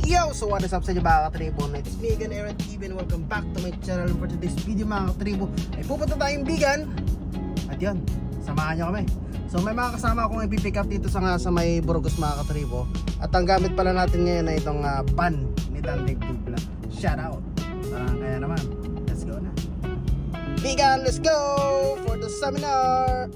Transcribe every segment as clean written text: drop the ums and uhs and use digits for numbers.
Yo! So what is up sa inyo mga katribo? It's me again, Aaron TV, and welcome back to my channel. For today's video mga katribo ay pupunta tayong Bigan. At yun, samahan nyo kami. So may mga kasama akong ipipick up dito sa may Burgos mga katribo. At ang gamit pala natin ngayon ay itong van ni Dan Dave Dubla. Shout out! Kaya naman, let's go na. Bigan, let's go! For the seminar!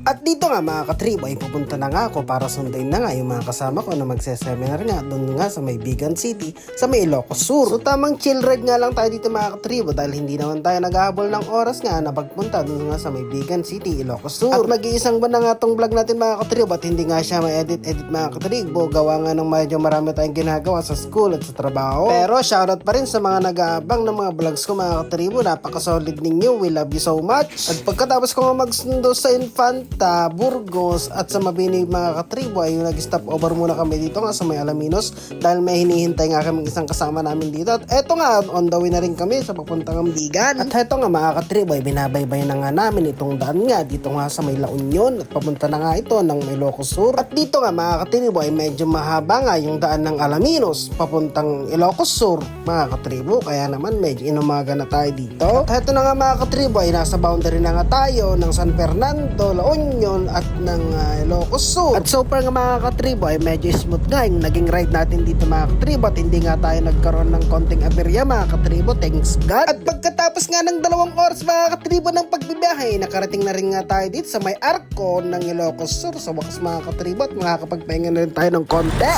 At dito nga mga katribo ay pupunta na nga ako para sundayin na nga yung mga kasama ko na magse-seminar nga doon nga sa may Bigan City sa may Ilocos Sur. So tamang chill ride nga lang tayo dito mga katribo dahil hindi naman tayo naghahabol ng oras nga na pagpunta doon nga sa may Bigan City, Ilocos Sur. At mag-iisang ba na nga tong vlog natin mga katribo at hindi nga siya may edit mga katribo, gawa nga ng medyo marami tayong ginagawa sa school at sa trabaho. Pero shoutout pa rin sa mga nag-aabang ng mga vlogs ko mga katribo, napaka-solid ninyo, we love you so much. At pagkatapos ko nga magsundo sa Infanta, Burgos at sa Mabini mga katribo ay nag-stop over muna kami dito nga sa may Alaminos dahil may hinihintay nga kami isang kasama namin dito. At eto nga, on the way na rin kami sa papuntang Bigan. At eto nga mga katribo ay binabaybay na nga namin itong daan nga dito nga sa may La Union at papunta na nga ito ng may Ilocos Sur. At dito nga mga katribo ay medyo mahaba nga yung daan ng Alaminos papuntang Ilocos Sur mga katribo, kaya naman medyo inumaga na tayo dito. At eto na nga mga katribo ay nasa boundary na nga tayo ng San Fernando, La Union at ng Ilocos Sur. At so far nga mga katribo ay medyo smooth nga yung naging ride natin dito mga katribo at hindi nga tayo nagkaroon ng konting aberya mga katribo, thanks God. At pagkatapos nga ng 2 oras mga katribo ng pagbibiyahe, nakarating na rin nga tayo dito sa may Arco ng Ilocos Sur. Sa wakas mga katribo at makakapagpahinga na rin tayo ng konti.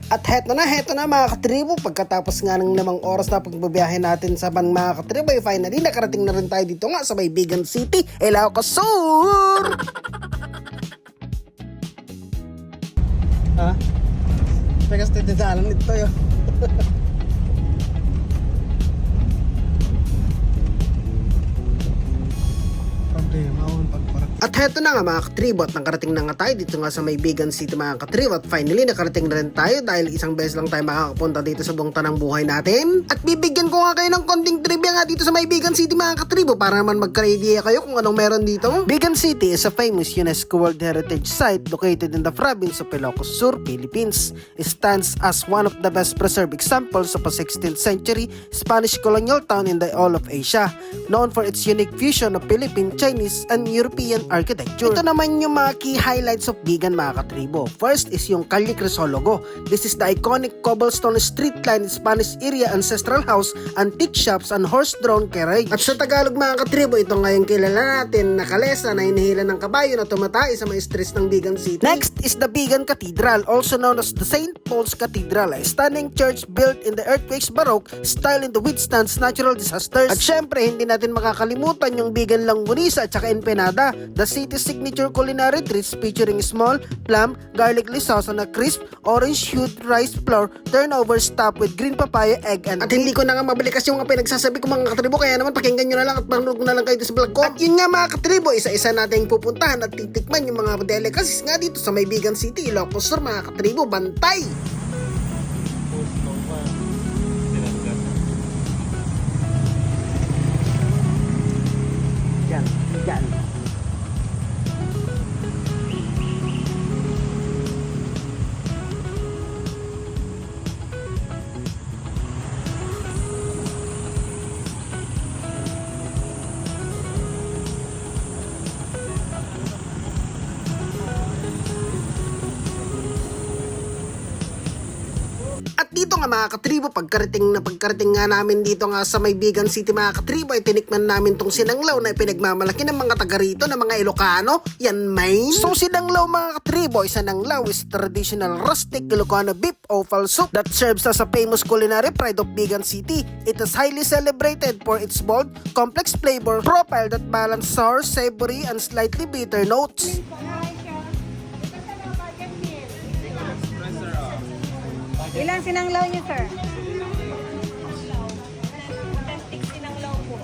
At heto na mga katribo, pagkatapos nga ng 5 oras na pagbabiyahe natin sa van mga katribo, ay finally nakarating na rin tayo dito nga sa may Bigan City, Ilocos Sur! Ha? Pegas tayo daanan nito yun. Problema ako pagparak At heto na nga mga katribo, at nakarating na nga tayo dito nga sa may Bigan City mga katribo. At finally nakarating na rin tayo dahil isang beses lang tayo makakapunta dito sa buong tanang buhay natin. At bibigyan ko nga kayo ng konting trivia nga dito sa may Bigan City mga katribo para naman magka-idea kayo kung anong meron dito. Bigan City is a famous UNESCO World Heritage Site located in the province of Ilocos Sur, Philippines. It stands as one of the best preserved examples of a 16th century Spanish colonial town in the all of Asia, known for its unique fusion of Philippine, Chinese, and European architecture. Ito naman yung mga key highlights of Bigan mga katribo. First is yung Calle Crisologo. This is the iconic cobblestone street line in Spanish area ancestral house, antique shops, and horse-drawn carriage. At sa Tagalog mga katribo, ito nga yung kilala natin na kalesa na hinihila ng kabayo na tumatay sa mga streets ng Bigan City. Next is the Bigan Cathedral, also known as the St. Paul's Cathedral, a stunning church built in the earthquakes Baroque style and to withstand natural disasters. At syempre, hindi natin makakalimutan yung Bigan Langgunisa at saka Empanada, the city's signature culinary treats featuring small, plum, garlicly sauce on a crisp, orange-hued rice flour, turnover stuffed with green papaya, egg, and at hindi ko na nga mabalikas yung mga pinagsasabi ko mga katribo, kaya naman pakinggan nyo na lang at manood na lang kayo sa vlog ko. At yun nga mga katribo, isa-isa natin pupuntahan at titikman yung mga delicacies nga dito sa may Bigan City, Ilocos Sur mga katribo. Bantay! Yan, yan. Dito nga mga katribo, pagkarating nga namin dito nga sa may Bigan City mga katribo, ay tinikman namin tong sinanglaw na pinagmamalaki ng mga taga rito na mga Ilocano. Yan main. So sinanglaw mga katribo, sinanglaw is traditional rustic Ilocano beef offal soup that serves as a famous culinary pride of Bigan City. It is highly celebrated for its bold, complex flavor profile that balance sour, savory, and slightly bitter notes. Ilang sinanglaw niyo, sir? Authentic sinanglaw po.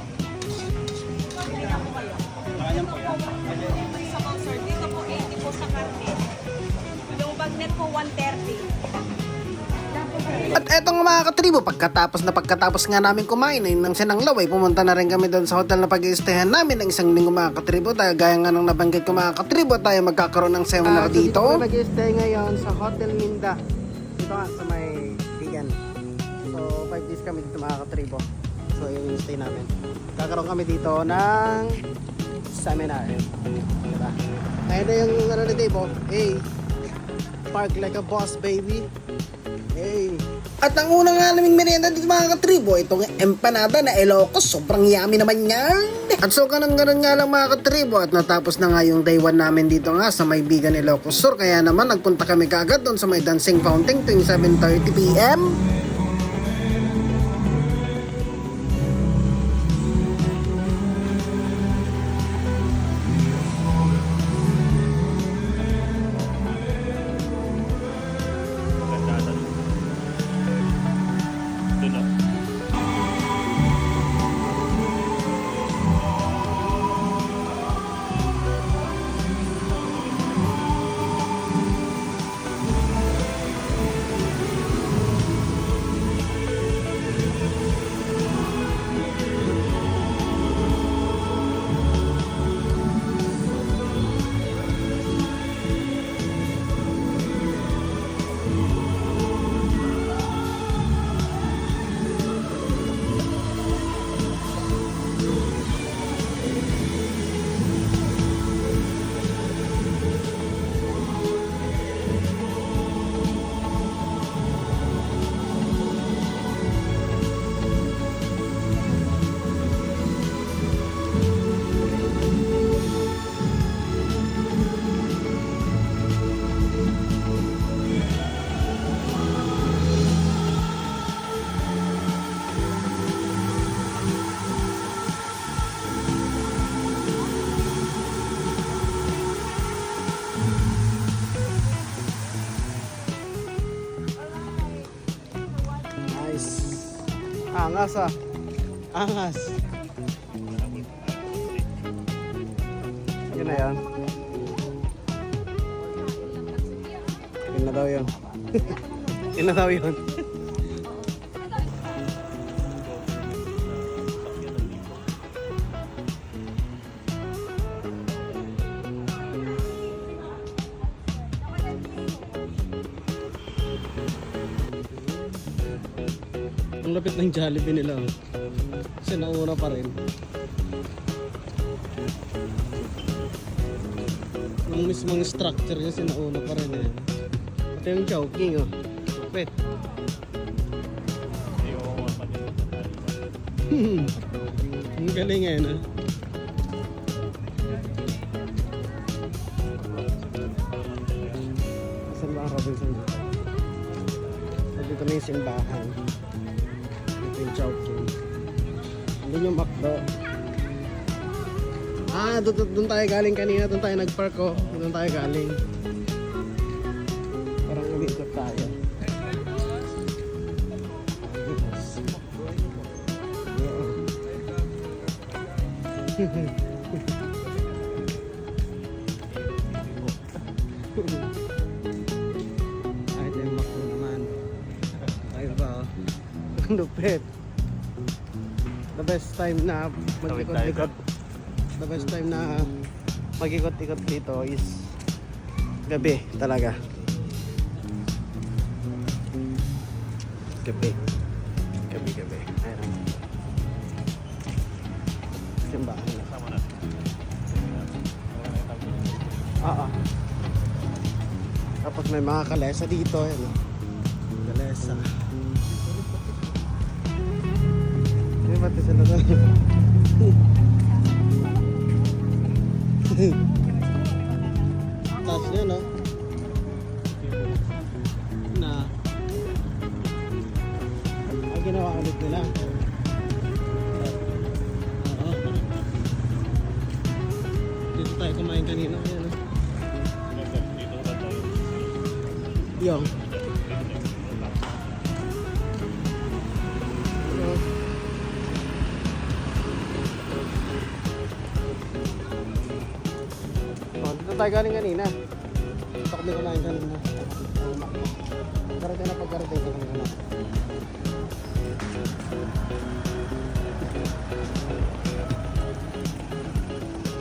Bibigyan ko kayo. Dito po 150 sa mga sir. Dito po 80 po sa karne. Yung bagnet po 130. At eto nga mga katribo, pagkatapos nga namin kumain ng sinanglaw ay pumunta na rin kami doon sa hotel na pag-i-stayhan namin ng isang linggo mga katribo. Dahil gaya nga nang nabanggit ko mga katribo, tayo magkakaroon ng seminar dito. So dito nag-i-stay ngayon sa Hotel Minda. Dito nga sa may Bigan. So 5 days kami dito mga katribo. So yung stay namin. Kakaroon kami dito ng seminar. Diba? Ayun na yung ano na Dave. Hey, park like a boss baby. Hey. At ang unang nga naming merienda dito mga katribo, itong empanada na Ilocos, sobrang yummy naman yan. At so ganun nga lang mga katribo, at natapos na nga yung day 1 namin dito nga sa may Bigan Ilocos Sur, kaya naman nagpunta kami kaagad doon sa may dancing fountain tuwing 7:30 PM. Angas ah. Angas. Yun na yan. Yun na daw yun. Yun na daw yun. Ang lapit ng Jollibee nila. Oh. Kasi nauna pa rin. Ang mismong structure niya sinauna pa rin eh. Ito yung Chowking oh. Lapit. Ang galing eh na. Saan ba ang Robinson dito? Dito na yung simbahan. Ito yung Chowking. Andun yung McDo. Ah, doon tayo galing kanina. Doon tayo nag-park oh. Doon tayo galing. Parang umiikot tayo. Ay, ito yung McDo naman. Tayo ba oh. Ang lupit. The best time na mag-ikot-ikot. The best time na mag-ikot-ikot dito is gabi talaga. Gabi. Gabi. Ayun. Simbahan na. Oo. Tapos may mga kalesa dito. Ayun. Kalesa. May pati sila doon. Taas niya no? Na ang ginawa ulit nila. Oo. Dito tayo kumain kanina. Ayan no? Yung tayo galing kanina. Ito kami kumain kanina. Karating na pagkarating ko kanina.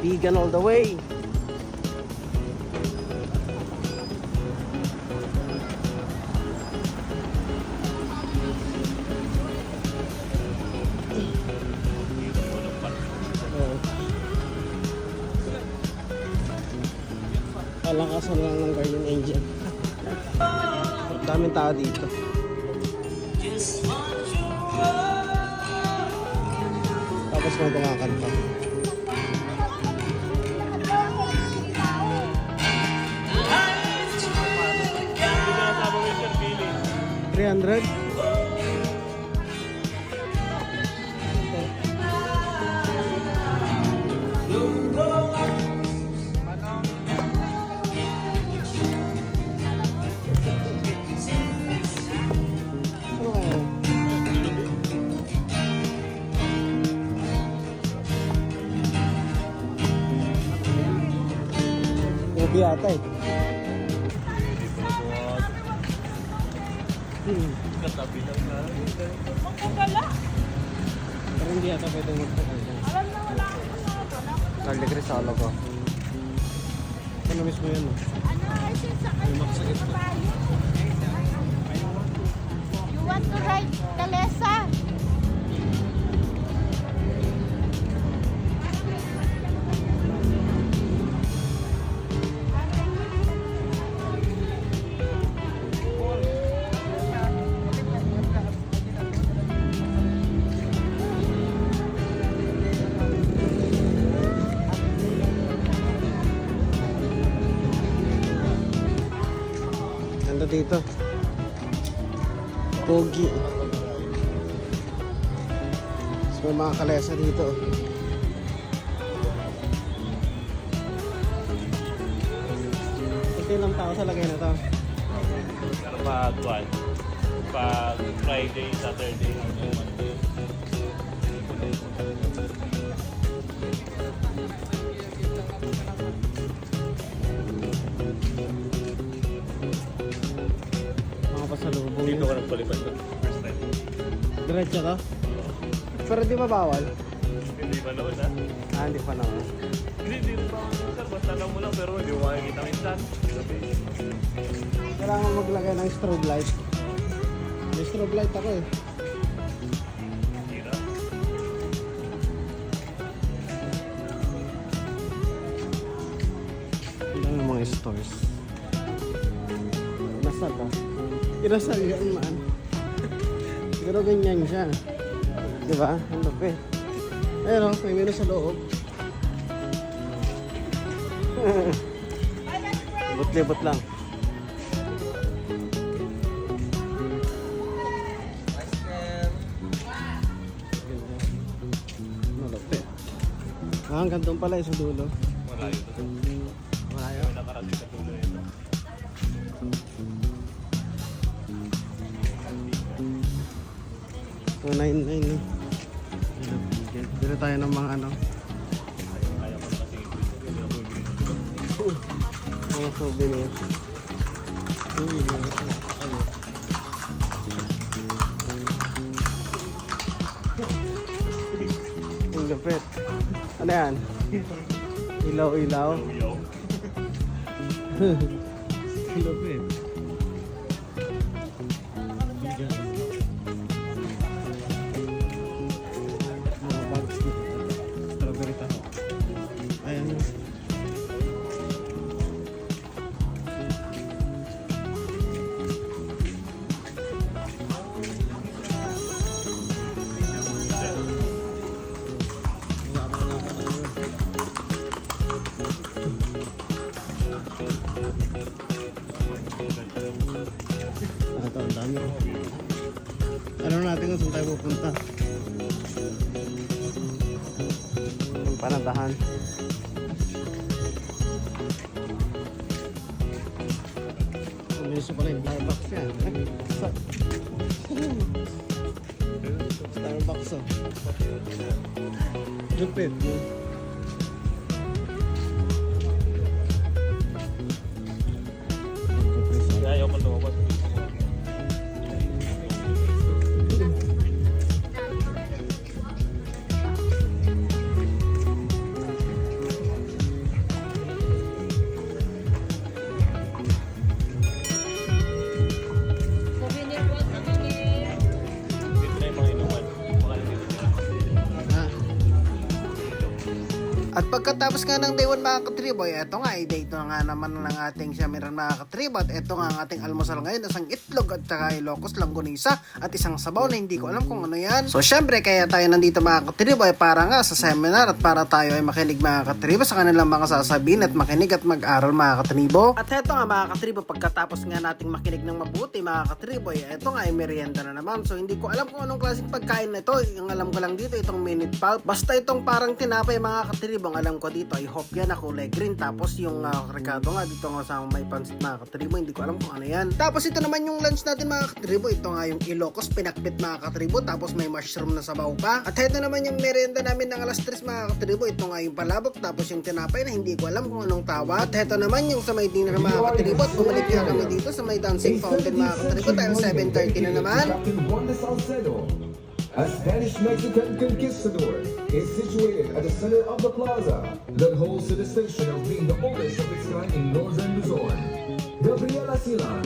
Vegan all the way. Palakasan lang ng guardian angel. Daming tao dito. Tapos may kumakanta. $300? Ubi ata eh. Katabi lang na. Magpagala. Pero hindi ata pwede magpapagala. Alam na wala akong mga Carly Crisalo ko. Ano mismo yun? No? Ano, I said sa Yung maksakit ko. You want to ride Talesa? Ganda dito. Pogi. Mas may mga kalesa dito. Ito lang tao sa lagay na to. Pero pag Friday, Saturday, Monday. palipad ko. First time. Diretso to? Pero di ba bawal? Hindi pa naman na. Hindi pa naman. Hindi pa naman sir. Basta lang mo lang pero hindi mo makikita ang insan. Sabi. Kailangan maglagay ng strobe light. May strobe light ako eh. Hira. Ilan ang mga stores? Inasal ka? Inasal yan man. Pero ganyan siya. Diba? Ang lupit. Ayun o, may menu sa loob. Libot-libot lang. Malupit. Hanggang doon pala sa dulo. Malayo to. Malayo. May nakarating sa tuloy ito. So, 9-9 eh. Dito tayo ng mga ano. Kaya ko na kasi hindi ako bibili. Mga souvenir. Ang lapit. Ano yan? Ilaw-ilaw. Yo. Ang lapit. Mga bags na. Strawberry taho. Ayan. Ito, ang dami. Ano natin kung saan tayo pupunta? Ang panandahan. Umiso pala yung Starbucks yan. Starbucks oh. Lupit. Ayaw ko lumabas. Souvenir box na kami. Dito na yung mga inuman. Baka hindi na sila. Ah. At pagkatapos nga ng day 1 mga katriboy, eto nga, day 2 nga naman ng ating siyamiran mga katribo. At eto nga ang ating almusal ngayon, isang itlog at saka ilocos langgonisa at isang sabaw na hindi ko alam kung ano yan. So syempre, kaya tayo nandito mga katribo ay para nga sa seminar at para tayo ay makinig mga katribo sa kanilang mga sasabihin at makinig at mag-aral mga katribo. At eto nga mga katribo, pagkatapos nga nating makinig ng mabuti mga katribo, eto nga ay merienda na naman. So hindi ko alam kung anong klaseng pagkain na ito. Ang alam ko lang dito, itong minute pulp. Basta itong parang tinapay mga katribo. Ang alam ko dito ay hopya na kulay green. Tapos yung rekado nga dito nga sa may pansit mga katribo. Hindi ko alam kung ano yan. Tapos ito naman yung lunch natin mga katribo. Ito nga yung ilocos pinakbit mga katribo. Tapos may mushroom na sabaw pa. At ito naman yung merienda namin ng alas 3 mga katribo. Ito nga yung palabok. Tapos yung tinapay na hindi ko alam kung anong tawag. At ito naman yung sa may dinner mga katribo. At bumalik nga kami dito sa may dancing fountain mga katribo. Dahil 7:30 na naman. Captain Juan de Salcedo, a Spanish-Mexican conquistador, is situated at the center of the plaza that holds the distinction of being the oldest of its kind in northern Luzon. Gabriela Silan,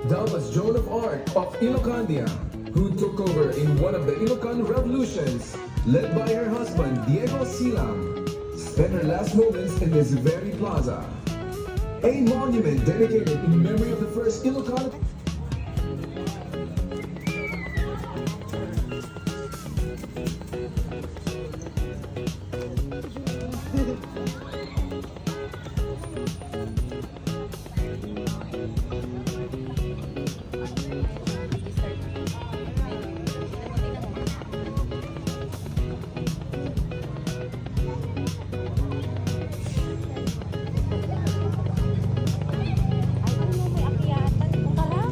dubbed as Joan of Arc of Ilocandia, who took over in one of the Ilocan revolutions, led by her husband Diego Silang, spent her last moments in this very plaza. A monument dedicated in memory of the first Ilocan. Ay, ano may akyatan? Tara.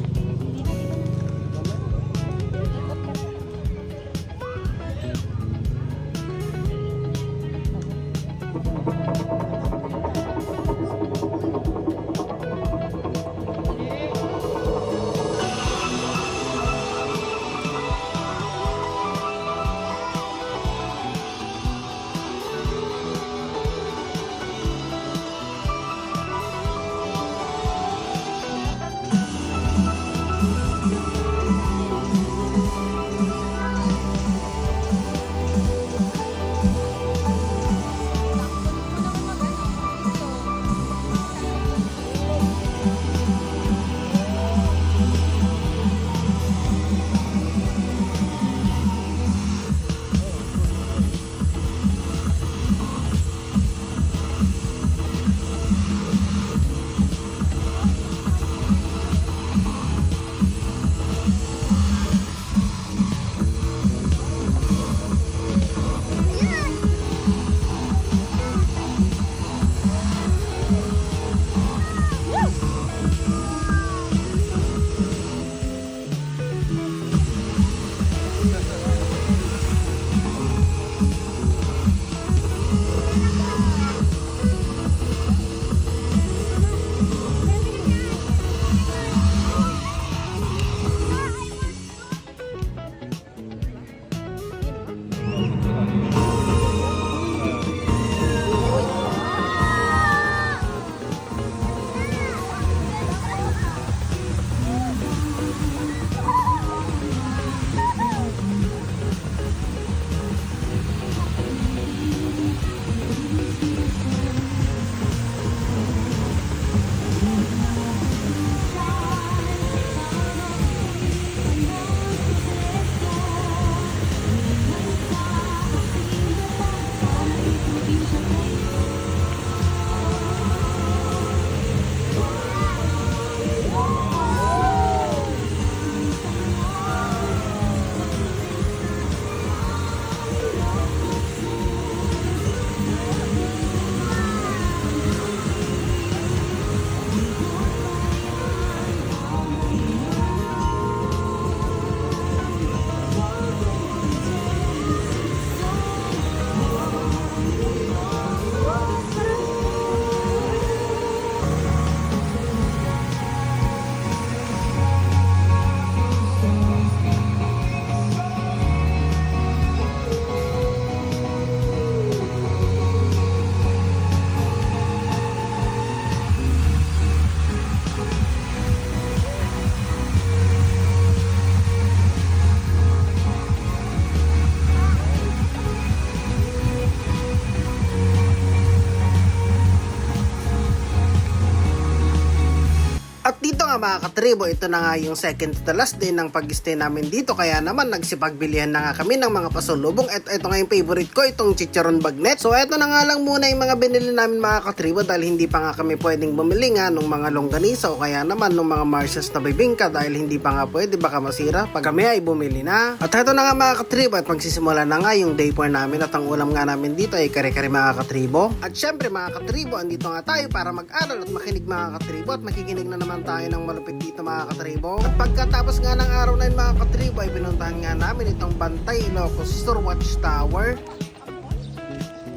mga katribo, ito na nga yung second to the last day ng pag-stay namin dito. Kaya naman nagsipagbilihan na nga kami ng mga pasulubong. At ito nga yung favorite ko, itong chicharon bagnet. So ito na nga lang muna yung mga binili namin mga katribo dahil hindi pa nga kami pwedeng bumili nga nung mga longganisa o kaya naman nung mga marshes na bibingka dahil hindi pa nga pwede, baka masira pag kami ay bumili na. At ito na nga mga katribo at magsisimula na nga yung day 4 namin at ang ulam nga namin dito ay kare-kare mga katribo. At syempre mga katribo, andito nga tayo para mag-aral at makinig mga katribo at makikinig na naman tayo ng malupit dito mga katribo. At pagkatapos nga ng araw na yun mga katribo ay pinuntahan nga namin itong Bantay Ilocos Sur Watchtower.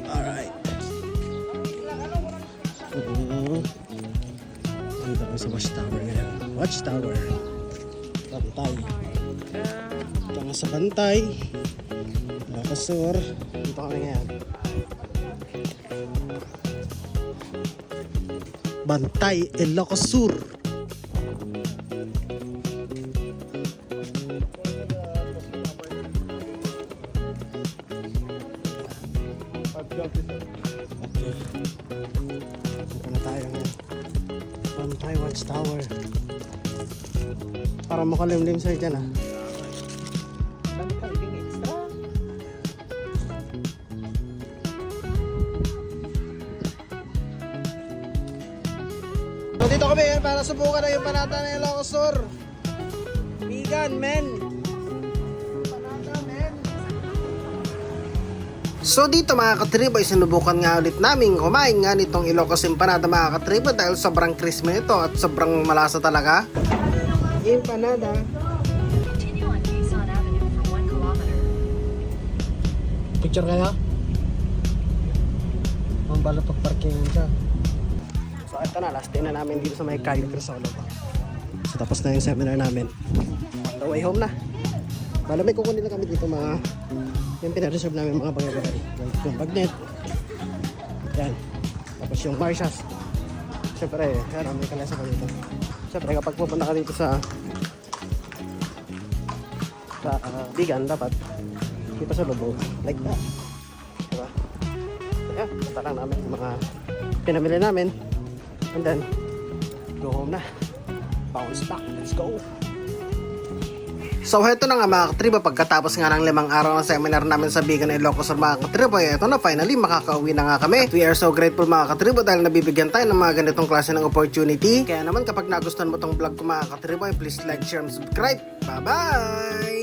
Alright. Dito ko sa Watchtower ngayon. Watchtower. Bantay. Dito nga sa Bantay Ilocos Sur. Dito kami ngayon. Bantay Ilocos Sur. Okay. Dito na tayo ngayon. Bantay Watchtower. Para makalimlim sa'yo dyan ah. So dito kami para subukan na yung panata ng Ilocos Sur. Vegan, men. Panata, men. So dito mga katribo ay sinubukan nga ulit namin kumain nga nitong Ilocos Empanada mga katribo dahil sobrang crispy nito at sobrang malasa talaga. Empanada. Continue on Quezon Avenue for 1 kilometer. Picture kaya? Ang balot of parking siya. So ito na, last day na namin dito sa may Cayo Crisolo. So tapos na yung seminar namin. On the way home na. Bala may kukunin na kami dito mga yung pinareserve namin mga bagay-bagay. Yung bagnet. Yan. Tapos yung marshas. Siyempre, yan may kalesa pa dito. Siyempre kapag pupunta ka dito sa Bigan, dapat kita sa lubog. Like that. Diba? So yan, punta lang namin yung mga pinamili namin. And then, go home na. Bounce back. Let's go. So, heto na nga mga katribo. Pagkatapos nga ng 5 araw ng seminar namin sa Bigan Ilocos Sur mga katribo, eto na, finally, makakauwi na nga kami. We are so grateful mga katribo dahil nabibigyan tayo ng mga ganitong klase ng opportunity. Kaya naman, kapag nagustuhan mo tong vlog ko mga katribo, please like, share, and subscribe. Bye-bye!